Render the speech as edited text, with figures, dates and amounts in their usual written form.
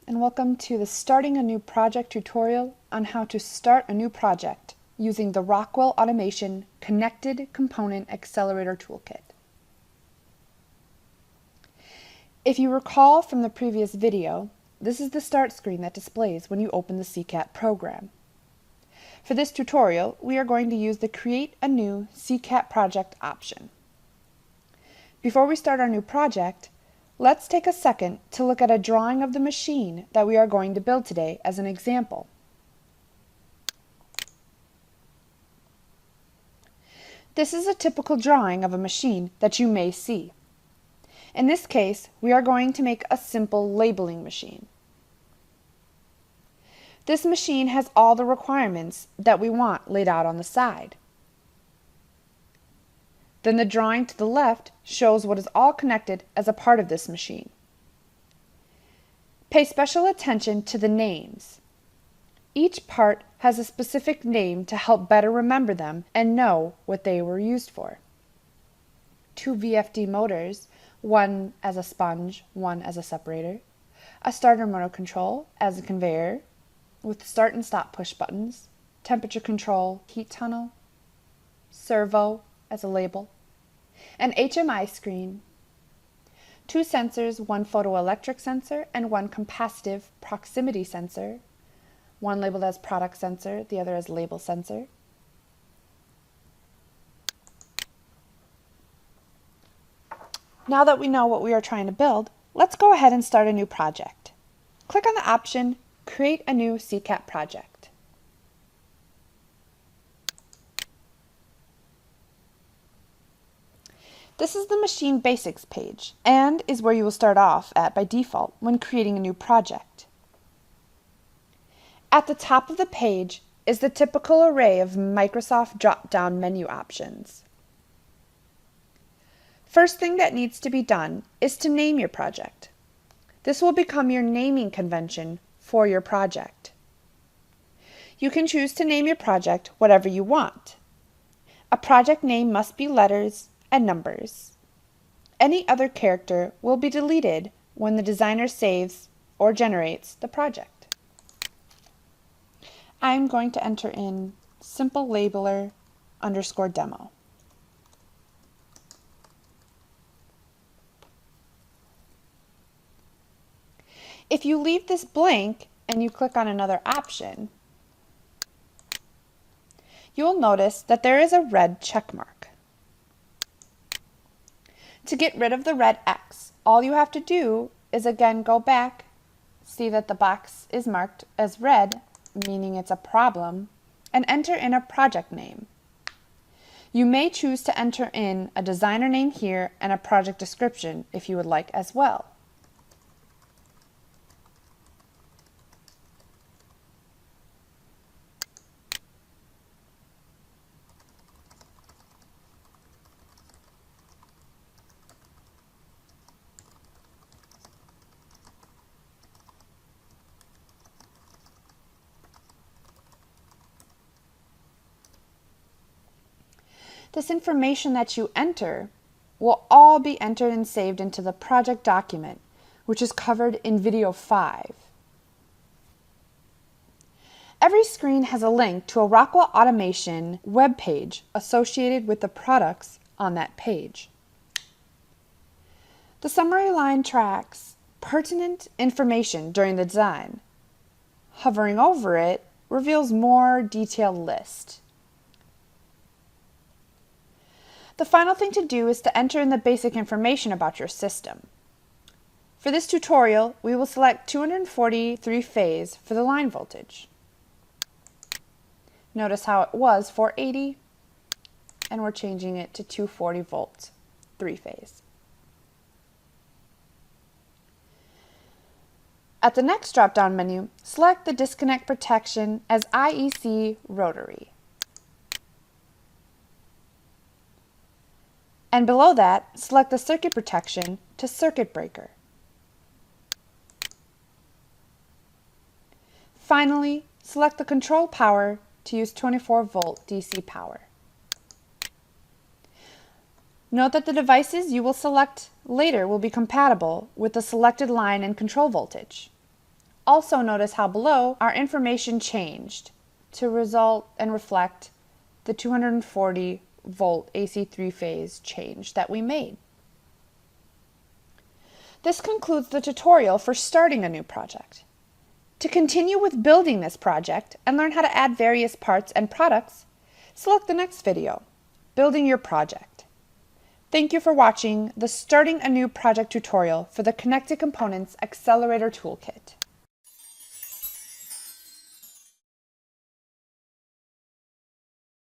and welcome to the Starting a New Project tutorial on how to start a new project using the Rockwell Automation Connected Component Accelerator Toolkit. If you recall from the previous video, this is the start screen that displays when you open the CCAT program. For this tutorial, we are going to use the Create a New CCAT Project option. Before we start our new project, let's take a second to look at a drawing of the machine that we are going to build today as an example. This is a typical drawing of a machine that you may see. In this case, we are going to make a simple labeling machine. This machine has all the requirements that we want laid out on the side. Then the drawing to the left shows what is all connected as a part of this machine. Pay special attention to the names. Each part has a specific name to help better remember them and know what they were used for. 2 VFD motors, one as a sponge, one as a separator. A starter motor control as a conveyor with start and stop push buttons. Temperature control, heat tunnel. Servo as a label. An HMI screen, 2 sensors, one photoelectric sensor and one capacitive proximity sensor, one labeled as product sensor, the other as label sensor. Now that we know what we are trying to build, let's go ahead and start a new project. Click on the option Create a New CCAT Project. This is the Machine Basics page and is where you will start off at by default when creating a new project. At the top of the page is the typical array of Microsoft drop-down menu options. First thing that needs to be done is to name your project. This will become your naming convention for your project. You can choose to name your project whatever you want. A project name must be letters and numbers. Any other character will be deleted when the designer saves or generates the project. I'm going to enter in simple labeler _ demo. If you leave this blank and you click on another option, you will notice that there is a red check mark. To get rid of the red X, all you have to do is again go back, see that the box is marked as red, meaning it's a problem, and enter in a project name. You may choose to enter in a designer name here and a project description if you would like as well. This information that you enter will all be entered and saved into the project document, which is covered in video 5. Every screen has a link to a Rockwell Automation web page associated with the products on that page. The summary line tracks pertinent information during the design. Hovering over it reveals more detailed list. The final thing to do is to enter in the basic information about your system. For this tutorial, we will select 240 3-phase for the line voltage. Notice how it was 480, and we're changing it to 240 volts, 3-phase. At the next drop-down menu, select the disconnect protection as IEC rotary. And below that, select the circuit protection to circuit breaker. Finally, select the control power to use 24-volt DC power. Note that the devices you will select later will be compatible with the selected line and control voltage. Also notice how below our information changed to result and reflect the 240 volt AC 3-phase change that we made. This concludes the tutorial for starting a new project. To continue with building this project and learn how to add various parts and products, select the next video, Building Your Project. Thank you for watching the Starting a New Project tutorial for the Connected Components Accelerator Toolkit.